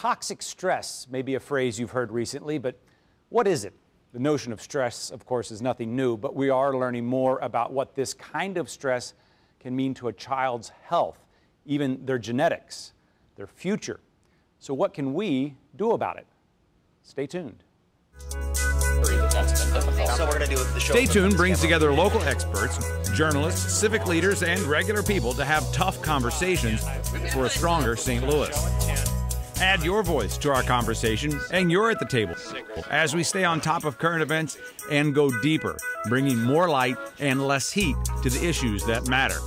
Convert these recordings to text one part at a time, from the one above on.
Toxic stress may be a phrase you've heard recently, but what is it? The notion of stress, of course, is nothing new, but we are learning more about what this kind of stress can mean to a child's health, even their genetics, their future. So what can we do about it? Stay tuned. Stay Tuned brings together local experts, journalists, civic leaders, and regular people to have tough conversations for a stronger St. Louis. Add your voice to our conversation, and you're at the table as we stay on top of current events and go deeper, bringing more light and less heat to the issues that matter.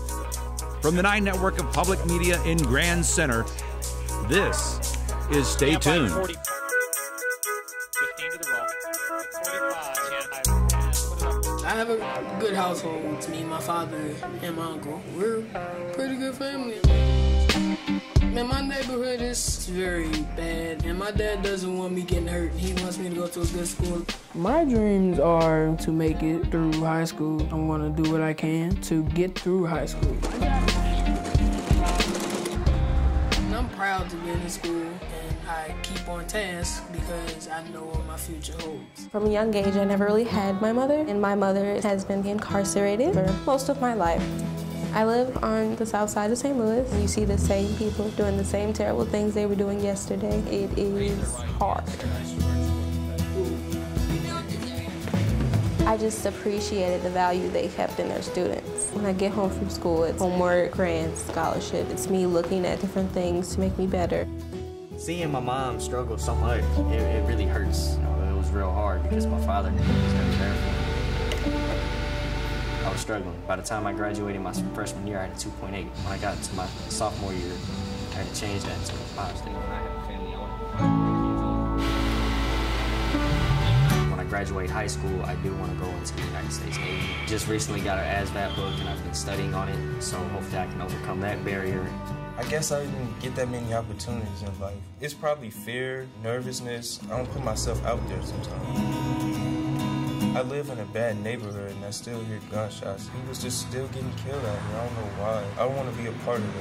From the 9 network of public media in Grand Center, this is Stay Tuned. I have a good household with me, my father, and my uncle. We're a pretty good family. Man, my neighborhood is very bad, and my dad doesn't want me getting hurt. He wants me to go to a good school. My dreams are to make it through high school. I'm gonna do what I can to get through high school. And I'm proud to be in school, and I keep on task because I know what my future holds. From a young age, I never really had my mother, and my mother has been incarcerated for most of my life. I live on the south side of St. Louis. You see the same people doing the same terrible things they were doing yesterday. It is hard. I just appreciated the value they kept in their students. When I get home from school, it's homework, grants, scholarship. It's me looking at different things to make me better. Seeing my mom struggle so much, it really hurts. You know, it was real hard because my father was never there for me. I was struggling. By the time I graduated my freshman year, I had a 2.8. When I got into my sophomore year, I had to change that to a 5 state. When I have a family, when I graduate high school, I do want to go into the United States Navy. Just recently got an ASVAB book, and I've been studying on it, so hopefully I can overcome that barrier. I guess I didn't get that many opportunities in life. It's probably fear, nervousness. I don't put myself out there sometimes. I live in a bad neighborhood and I still hear gunshots. He was just still getting killed out here. I don't know why. I don't want to be a part of it.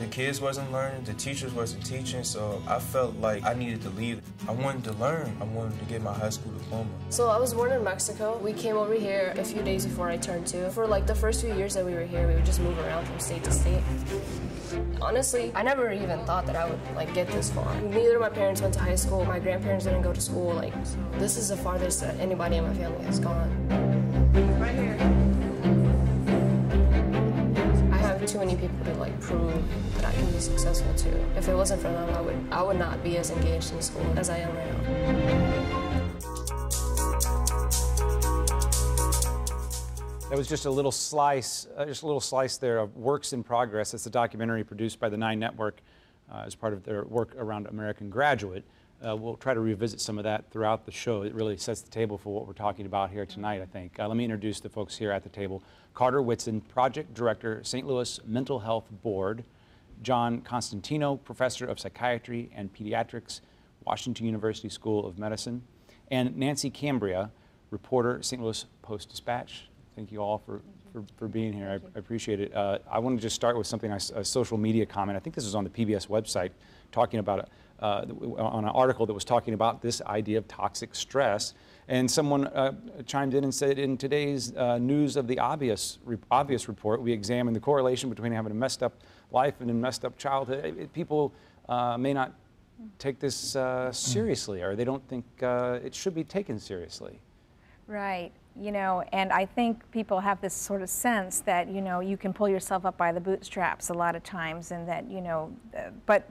The kids wasn't learning, the teachers wasn't teaching, so I felt like I needed to leave. I wanted to learn. I wanted to get my high school diploma. So I was born in Mexico. We came over here a few days before I turned 2. For like the first few years that we were here, we would just move around from state to state. Honestly, I never even thought that I would like get this far. Neither of my parents went to high school. My grandparents didn't go to school. Like, this is the farthest that anybody in my family has gone. Right here. I have too many people to like prove that I can be successful too. If it wasn't for them, I would not be as engaged in school as I am right now. That was just a little slice there of Works in Progress. It's a documentary produced by the 9 Network as part of their work around American Graduate. We'll try to revisit some of that throughout the show. It really sets the table for what we're talking about here tonight, I think. Let me introduce the folks here at the table. Carter Whitson, Project Director, St. Louis Mental Health Board. John Constantino, Professor of Psychiatry and Pediatrics, Washington University School of Medicine. And Nancy Cambria, reporter, St. Louis Post-Dispatch. Thank you all for being here. I appreciate it. I want to just start with something, a social media comment. I think this was on the PBS website, talking about on an article that was talking about this idea of toxic stress. And someone chimed in and said, in today's news of the obvious report, we examined the correlation between having a messed up life and a messed up childhood. People may not take this seriously, or they don't think it should be taken seriously. Right. You know, and I think people have this sort of sense that, you know, you can pull yourself up by the bootstraps a lot of times, and that, you know, but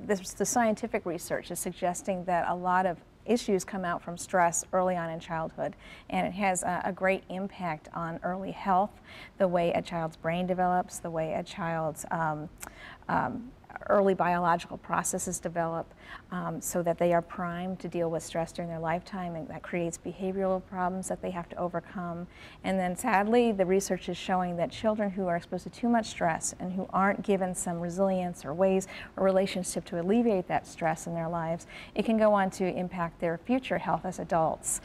the scientific research is suggesting that a lot of issues come out from stress early on in childhood, and it has a great impact on early health, the way a child's brain develops, the way a child's early biological processes develop, so that they are primed to deal with stress during their lifetime, and that creates behavioral problems that they have to overcome. And then sadly, the research is showing that children who are exposed to too much stress and who aren't given some resilience or ways or relationship to alleviate that stress in their lives, it can go on to impact their future health as adults.